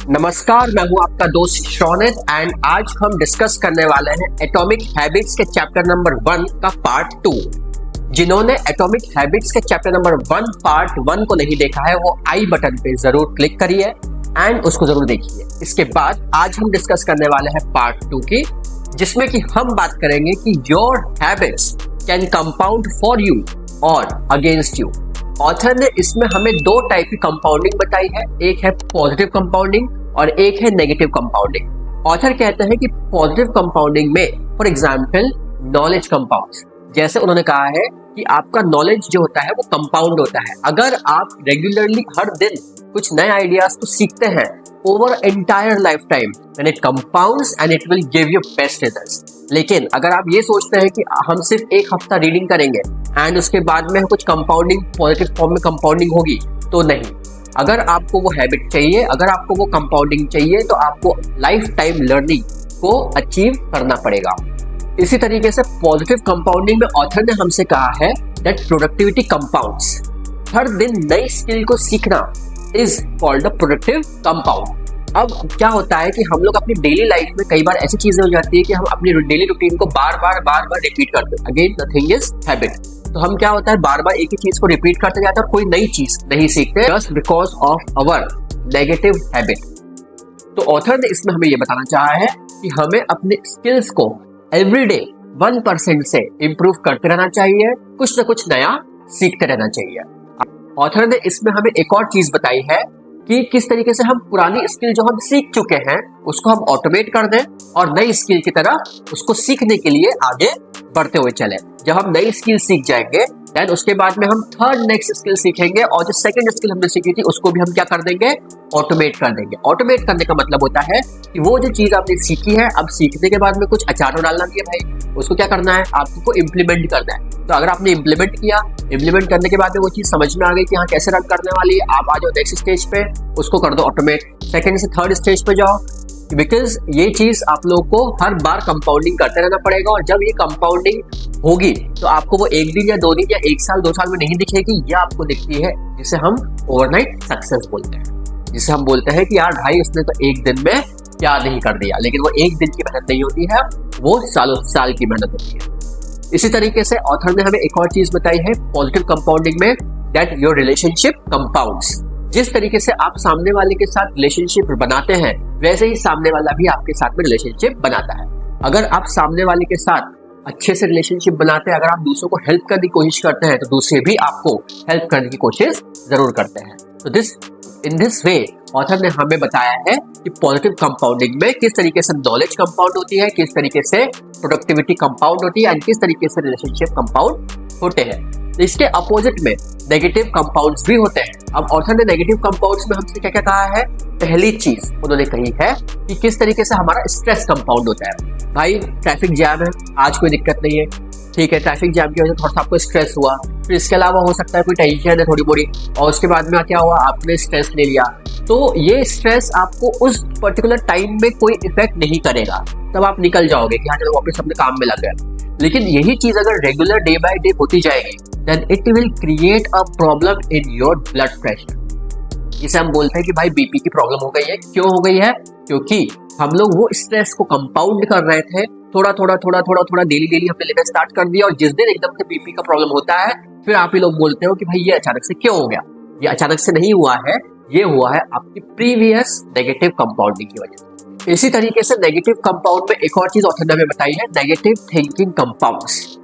नमस्कार, मैं हूं आपका दोस्त शौनित एंड आज हम डिस्कस करने वाले हैं एटॉमिक हैबिट्स के चैप्टर नंबर 1 का पार्ट 2। जिन्होंने एटॉमिक हैबिट्स के चैप्टर नंबर 1 पार्ट 1 को नहीं देखा है वो आई बटन पे जरूर क्लिक करिए एंड उसको जरूर देखिए। इसके बाद आज हम डिस्कस करने वाले हैं पार्ट 2 की, जिसमें कि हम बात करेंगे कि your habits can compound for you और अगेंस्ट यू। ऑथर ने इसमें हमें दो टाइप की कंपाउंडिंग बताई है, एक है पॉजिटिव कंपाउंडिंग और एक है नेगेटिव कंपाउंडिंग। ऑथर कहते हैं कि पॉजिटिव कंपाउंडिंग में फॉर एग्जांपल नॉलेज कंपाउंड्स, जैसे उन्होंने कहा है कि आपका नॉलेज जो होता है वो कंपाउंड होता है। अगर आप रेगुलरली हर दिन कुछ नए आइडियाज को सीखते हैं over entire life time, then it compounds and it will give you best results. लेकिन अगर आप ये सोचते हैं कि हम सिर्फ एक हफ्ता रीडिंग करेंगे एंड उसके बाद में कुछ कंपाउंडिंग पॉजिटिव फॉर्म में कंपाउंडिंग होगी, तो नहीं। अगर आपको वो हैबिट चाहिए, अगर आपको वो कंपाउंडिंग चाहिए, तो आपको लाइफ टाइम लर्निंग को अचीव करना पड़ेगा। इसी तरीके से पॉजिटिव कंपाउंडिंग में ऑथर ने हमसे कहा है दैट प्रोडक्टिविटी कंपाउंड्स, हर दिन नई स्किल को सीखना is called a productive compound. अब क्या होता है कि हम लोग अपनी डेली लाइफ में कई बार ऐसी चीजें हो जाती है कि हम अपनी डेली रूटीन को बार बार रिपीट करते हैं। Again the thing is habit. तो हम क्या होता है बार बार एक ही चीज को रिपीट करते जाते हैं और कोई नई चीज नहीं सीखते just because of our negative habit. तो ऑथर ने इसमें हमें ये बताना चाहा है कि हमें अपने स्किल्स को एवरीडे 1% से इम्प्रूव करते रहना चाहिए, कुछ ना कुछ नया सीखते रहना चाहिए। ऑथर ने इसमें हमें एक और चीज बताई है कि किस तरीके से हम पुरानी स्किल जो हम सीख चुके हैं उसको हम ऑटोमेट कर दें और नई स्किल की तरह उसको सीखने के लिए आगे बढ़ते हुए चले। जब हम नई स्किल सीख जाएंगे देन उसके बाद में हम थर्ड नेक्स्ट स्किल सीखेंगे और जो सेकंड स्किल हमने सीखी थी उसको भी हम क्या कर देंगे, ऑटोमेट कर देंगे। ऑटोमेट करने का मतलब होता है कि वो जो चीज आपने सीखी है, अब सीखने के बाद में कुछ अचार डालना नहीं है भाई, उसको क्या करना है, आपको इम्प्लीमेंट करना है। तो अगर आपने इम्प्लीमेंट किया, इम्प्लीमेंट करने के बाद में वो चीज समझ में आ गई कि हाँ कैसे रन करने वाली है, आप आ जाओ नेक्स्ट स्टेज पे, उसको कर दो ऑटोमेट। सेकंड से थर्ड स्टेज पे जाओ, बिकॉज ये चीज आप लोगों को हर बार कंपाउंडिंग करते रहना पड़ेगा और जब ये कंपाउंडिंग होगी तो आपको वो एक दिन या 2 दिन या 1 साल 2 साल में नहीं दिखेगी, ये आपको दिखती है जिसे हम ओवरनाइट सक्सेस बोलते हैं। जिसे हम बोलते हैं कि यार भाई उसने तो एक दिन में क्या नहीं कर दिया, लेकिन वो एक दिन की मेहनत नहीं होती है, वो सालों साल की मेहनत होती है। इसी तरीके से ऑथर ने हमें एक और चीज बताई है पॉजिटिव कंपाउंडिंग में, दैट योर रिलेशनशिप कंपाउंड्स। जिस तरीके से आप सामने वाले के साथ रिलेशनशिप बनाते हैं वैसे ही सामने वाला भी आपके साथ में रिलेशनशिप बनाता है। अगर आप सामने वाले के साथ अच्छे से रिलेशनशिप बनाते हैं, अगर आप दूसरों को हेल्प करने की कोशिश करते हैं तो दूसरे भी आपको हेल्प करने की कोशिश जरूर करते हैं। तो इन दिस वे ऑथर ने हमें बताया है कि पॉजिटिव कंपाउंडिंग में किस तरीके से नॉलेज कंपाउंड होती है, किस तरीके से प्रोडक्टिविटी कंपाउंड होती है एंड किस तरीके से रिलेशनशिप कंपाउंड होते हैं। इसके अपोजिट में नेगेटिव कंपाउंड्स भी होते हैं। अब ऑथर ने नेगेटिव कंपाउंड्स में हमसे क्या क्या कहा है, पहली चीज उन्होंने कही है कि किस तरीके से हमारा स्ट्रेस कंपाउंड होता है। भाई ट्रैफिक जैम है, आज कोई दिक्कत नहीं है, ठीक है, ट्रैफिक जैम की वजह से थोड़ा सा आपको स्ट्रेस हुआ, फिर इसके अलावा हो सकता है कोई टेंशन है थोड़ी मोड़ी और उसके बाद में क्या हुआ, आपने स्ट्रेस ले लिया, तो ये स्ट्रेस आपको उस पर्टिकुलर टाइम में कोई इफेक्ट नहीं करेगा, तब आप निकल जाओगे कि हाँ चलो वापस अपने काम में लग गए। लेकिन यही चीज अगर रेगुलर डे बाय डे होती जाएगी then it will create a problem in your blood pressure. जिसे हम बोलते हैं कि भाई बीपी की प्रॉब्लम हो गई है। क्यों हो गई है? क्योंकि हम लोग वो स्ट्रेस को कंपाउंड कर रहे थे, थोड़ा थोड़ा डेली हमने लेना स्टार्ट कर दिया और जिस दिन एकदम से बीपी का प्रॉब्लम होता है फिर आप ही लोग बोलते हो कि भाई ये अचानक से क्यों हो गया। ये अचानक से नहीं हुआ है, ये हुआ है आपकी प्रीवियस नेगेटिव कंपाउंडिंग की वजह से। इसी तरीके से नेगेटिव कंपाउंड में एक और चीज ऑथर ने हमें बताई है, नेगेटिव थिंकिंग कंपाउंड्स।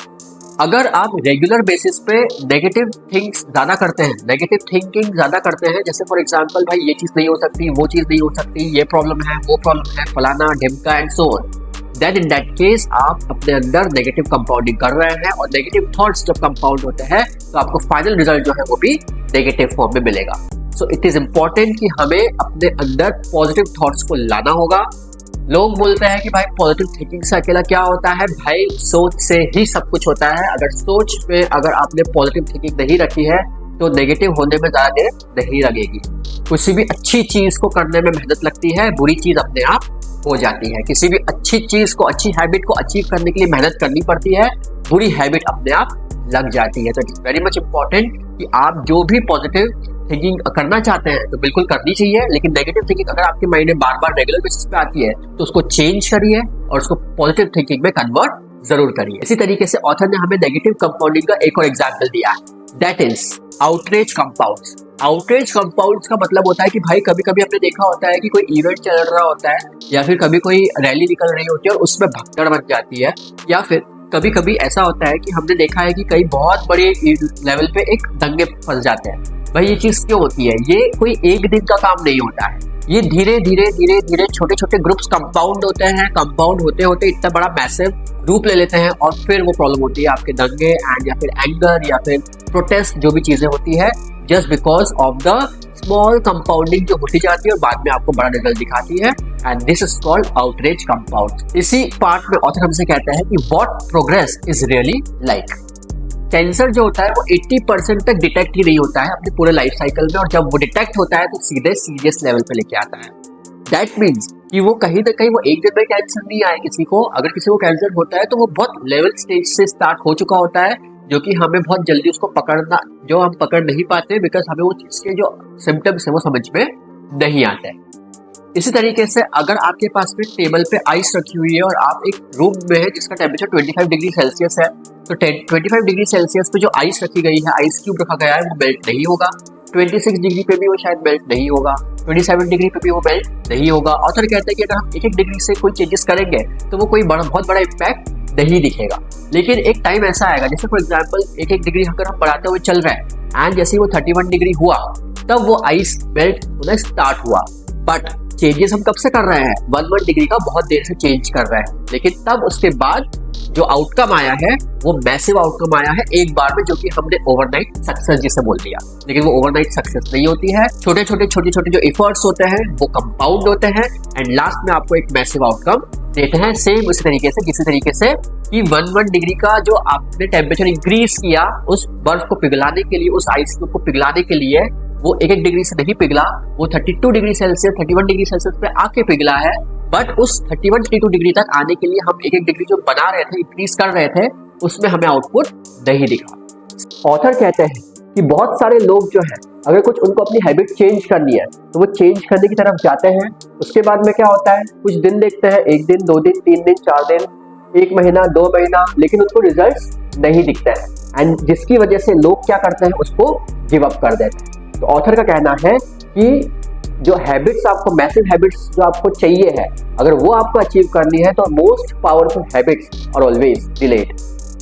अगर आप रेगुलर बेसिस पे नेगेटिव थिंग्स ज्यादा करते हैं, नेगेटिव थिंकिंग ज्यादा करते हैं, जैसे फॉर एग्जांपल भाई ये चीज नहीं हो सकती, वो चीज नहीं हो सकती, ये प्रॉब्लम है, वो प्रॉब्लम है, फलाना ढिमका and so on, then in that case आप अपने अंदर नेगेटिव कंपाउंडिंग कर रहे हैं और नेगेटिव थॉट्स जब कंपाउंड होते हैं तो आपको फाइनल रिजल्ट जो है वो भी नेगेटिव फॉर्म में मिलेगा। सो इट इज इम्पोर्टेंट कि हमें अपने अंदर पॉजिटिव थॉट्स को लाना होगा। लोग बोलते हैं कि भाई पॉजिटिव थिंकिंग से अकेला क्या होता है, भाई सोच से ही सब कुछ होता है। अगर सोच में अगर आपने पॉजिटिव थिंकिंग नहीं रखी है तो नेगेटिव होने में ज्यादा देर नहीं लगेगी। किसी भी अच्छी चीज को करने में मेहनत लगती है, बुरी चीज अपने आप हो जाती है। किसी भी अच्छी चीज को, अच्छी हैबिट को अचीव करने के लिए मेहनत करनी पड़ती है, बुरी हैबिट अपने आप लग जाती है। तो it is very much important कि आप जो भी पॉजिटिव थिंकिंग करना चाहते हैं तो बिल्कुल करनी चाहिए, लेकिन नेगेटिव थिंकिंग अगर आपके माइंड में बार बार रेगुलर बेसिस पे आती है तो उसको चेंज करिए और उसको पॉजिटिव थिंकिंग में कन्वर्ट जरूर करिए। इसी तरीके से ऑथर ने हमें नेगेटिव कंपाउंडिंग का एक और एग्जाम्पल दिया है, that is outrage compounds. Outrage compounds का मतलब होता है कि भाई कभी कभी आपने देखा होता है कि कोई इवेंट चल रहा होता है या फिर कभी कोई रैली निकल रही होती है और उसमें भगदड़ बन जाती है, या फिर कभी कभी ऐसा होता है कि हमने देखा है कि कई बहुत बड़े लेवल पे एक दंगे फंस जाते हैं। भाई ये चीज क्यों होती है? ये कोई एक दिन का काम नहीं होता है, ये धीरे धीरे छोटे छोटे ग्रुप्स कंपाउंड होते हैं, कंपाउंड होते होते इतना बड़ा मैसिव रूप ले लेते हैं और फिर वो प्रॉब्लम होती है आपके दंगे एंड या फिर एंगर या फिर प्रोटेस्ट, जो भी चीजें होती है just because of the small compounding जो होती जाती है और बाद में आपको बड़ा रिजल्ट दिखाती है, and this is called outrage compound. इसी पार्ट में ऑथर हमसे कहता है कि what progress is really like. Cancer जो होता है वो 80% तक डिटेक्ट ही नहीं होता है अपने पूरे लाइफ साइकिल में, और जब वो डिटेक्ट होता है तो सीधे सीरियस लेवल पे लेके आता है। दैट मीन्स कि वो कहीं ना कहीं वो एक दिन में कैंसर नहीं आए किसी को। अगर किसी को कैंसर होता है तो वो बहुत लेवल स्टेज से स्टार्ट हो चुका होता है, जो कि हमें बहुत जल्दी उसको पकड़ना, जो हम पकड़ नहीं पाते बिकॉज हमें वो चीज के जो सिम्टम्स है वो समझ में नहीं आते। इसी तरीके से अगर आपके पास में टेबल पे आइस रखी हुई है और आप एक रूम में है जिसका टेम्परेचर 25 डिग्री सेल्सियस है, तो 25 डिग्री सेल्सियस पे जो आइस रखी गई है, आइस क्यूब रखा गया है, वो मेल्ट नहीं होगा। 26 डिग्री पे भी वो शायद मेल्ट नहीं होगा, 27 डिग्री पे भी वो मेल्ट नहीं होगा। ऑथर कहता है कि अगर हम एक डिग्री से कोई चेंजेस करेंगे तो वो कोई बहुत बड़ा इम्पैक्ट नहीं दिखेगा। लेकिन एक टाइम ऐसा आएगा, जैसे फॉर एग्जाम्पल एक डिग्री अगर हम बढ़ाते हुए चल रहे हैं एंड जैसे वो 31 डिग्री हुआ तब वो आइस मेल्ट होना स्टार्ट हुआ। बट चेंजेस हम कब से कर रहे हैं? 1 डिग्री का बहुत देर से चेंज कर रहे हैं, लेकिन तब उसके बाद जो आउटकम आया है वो मैसिव आउटकम आया है एक बार में, जो कि हमने ओवरनाइट सक्सेस जिसे बोल दिया। लेकिन वो ओवरनाइट सक्सेस नहीं होती है, छोटे छोटे जो एफर्ट्स होते हैं वो कंपाउंड होते हैं एंड लास्ट में आपको एक मैसिव आउटकम देते हैं। सेम उसी तरीके से किसी तरीके से कि 1 डिग्री का जो आपने टेम्परेचर इंक्रीज किया उस बर्फ को पिघलाने के लिए, उस आइस क्यूब को पिघलाने के लिए, वो एक डिग्री से नहीं पिघला, वो 32 डिग्री सेल्सियस 31 डिग्री सेल्सियस पे आके पिघला है। बट उस 31-32 डिग्री तक आने के लिए हम एक डिग्री जो बना रहे थे, इंक्रीज कर रहे थे, उसमें हमें आउटपुट नहीं दिखा। ऑथर कहते हैं कि बहुत सारे लोग जो है अगर कुछ उनको अपनी हैबिट चेंज करनी है तो वो चेंज करने की तरफ जाते हैं। उसके बाद में क्या होता है, कुछ दिन देखते हैं, 1 दिन 2 दिन 3 दिन 4 दिन 1 महीना 2 महीना, लेकिन उनको रिजल्ट्स नहीं दिखते हैं एंड जिसकी वजह से लोग क्या करते हैं, उसको गिव अप कर देते हैं। तो ऑथर का कहना है कि जो हैबिट्स आपको, मैसिव हैबिट्स जो आपको चाहिए है, अगर वो आपको अचीव करनी है तो most powerful habits are always delayed.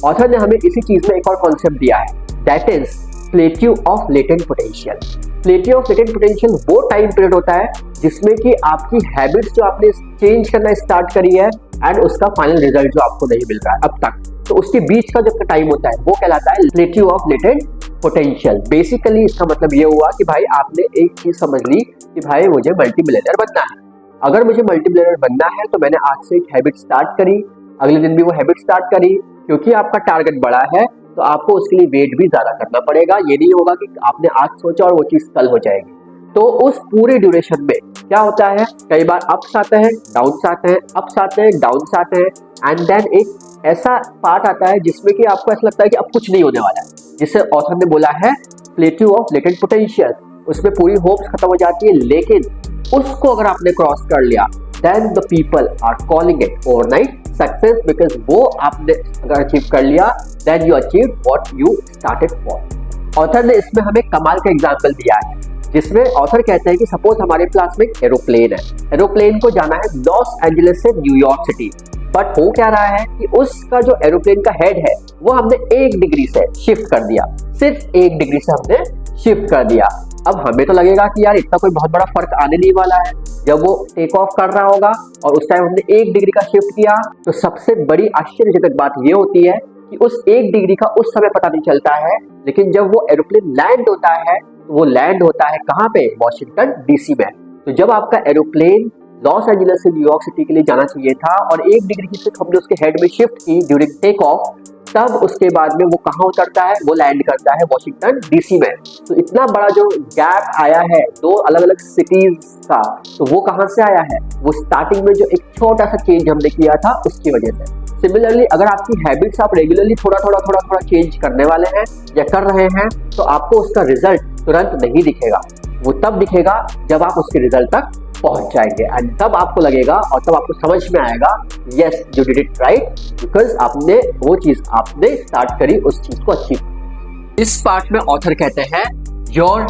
Author ने हमें इसी चीज में एक और कॉन्सेप्ट दिया है, that is plateau of latent potential. Plateau of latent potential वो टाइम पीरियड होता है जिसमें कि आपकी हैबिट्स जो आपने चेंज करना स्टार्ट करी है एंड उसका फाइनल रिजल्ट जो आपको नहीं मिल रहा है अब तक, तो उसके बीच का जो टाइम होता है वो कहलाता है plateau of latent potential. Basically इसका मतलब ये हुआ कि भाई आपने एक चीज समझ ली कि भाई मुझे मल्टीमिलियनर बनना है। अगर मुझे मल्टीमिलियनर बनना है तो मैंने आज से एक हैबिट स्टार्ट करी, अगले दिन भी वो हैबिट स्टार्ट करी, क्योंकि आपका टारगेट बड़ा है तो आपको उसके लिए वेट भी ज्यादा करना पड़ेगा। ये नहीं होगा कि आपने आज सोचा और वो चीज कल हो जाएगी। तो उस पूरे ड्यूरेशन में क्या होता है, कई बार अप्स आते हैं, डाउन्स आते हैं, अप्स आते हैं, डाउन्स आते हैं एंड देन एक ऐसा पार्ट आता है जिसमें कि आपको ऐसा लगता है कि अब कुछ नहीं होने वाला है, जिसे ऑथर ने बोला है प्लेट्यू ऑफ लेटेंट पोटेंशियल। उसमें पूरी होप्स खत्म हो जाती है, लेकिन उसको अगर आपने क्रॉस कर लिया then the people are calling it overnight success, because वो आपने अगर अचीव कर लिया then you achieve what you started for. Author ने इसमें हमें कमाल का एग्जांपल दिया है, जिसमें ऑथर कहते हैं कि सपोज हमारे पास में एरोप्लेन है, एरोप्लेन को जाना है लॉस एंजलिस से न्यूयॉर्क सिटी, बट हो क्या रहा है कि उसका जो एरोप्लेन का हेड है वो हमने 1 डिग्री से शिफ्ट कर दिया, सिर्फ 1 डिग्री से हमने शिफ्ट कर दिया। अब हमें तो लगेगा कि यार इतना कोई बहुत बड़ा फर्क आने नहीं वाला है, जब वो टेक ऑफ कर रहा होगा और उस टाइम हमने 1 डिग्री का शिफ्ट किया, तो सबसे बड़ी आश्चर्यजनक बात ये होती है कि उस 1 डिग्री का उस समय पता नहीं चलता है, लेकिन जब वो एरोप्लेन लैंड होता है तो वो लैंड होता है कहाँ पे, वॉशिंगटन डीसी में। तो जब आपका एरोप्लेन लॉस एंजलिस से न्यूयॉर्क सिटी के लिए जाना चाहिए था और 1 डिग्री की शिफ्ट हमने उसके हेड में शिफ्ट की ड्यूरिंग टेक ऑफ, तब उसके बाद में वो कहाँ उतरता है, वो लैंड करता है वॉशिंगटन डीसी में। तो इतना बड़ा जो गैप आया है 2 अलग अलग सिटीज का, तो वो कहाँ से आया है, वो स्टार्टिंग में जो एक छोटा सा चेंज हमने किया था उसकी वजह से। सिमिलरली अगर आपकी हैबिट्स आप रेगुलरली थोड़ा चेंज करने वाले हैं या कर रहे हैं तो आपको उसका रिजल्ट तुरंत नहीं दिखेगा, वो तब दिखेगा जब आप उसके रिजल्ट तक पहुंच जाएंगे एंड तब आपको लगेगा और तब आपको समझ में आएगा yes you did it right, because आपने वो चीज आपने स्टार्ट करी उस चीज को अचीव। इस पार्ट में ऑथर कहते हैं your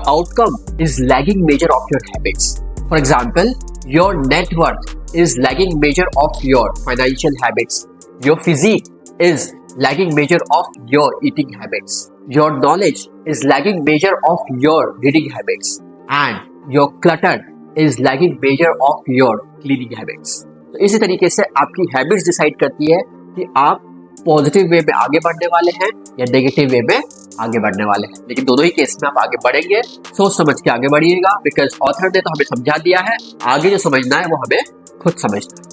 outcome is lagging measure of your habits. For example, your net worth is lagging measure of your financial habits, your physique is lagging measure of your eating habits, your knowledge is lagging measure of your reading habits, and your clutter is lagging measure of your cleaning habits। तो इसी तरीके से आपकी habits decide करती है कि आप positive way में आगे बढ़ने वाले हैं या नेगेटिव वे में आगे बढ़ने वाले हैं, लेकिन दोनों ही केस में आप आगे बढ़ेंगे, सोच समझ के आगे बढ़िएगा, बिकॉज ऑथर ने तो हमें समझा दिया है, आगे जो समझना है वो हमें खुद समझना है।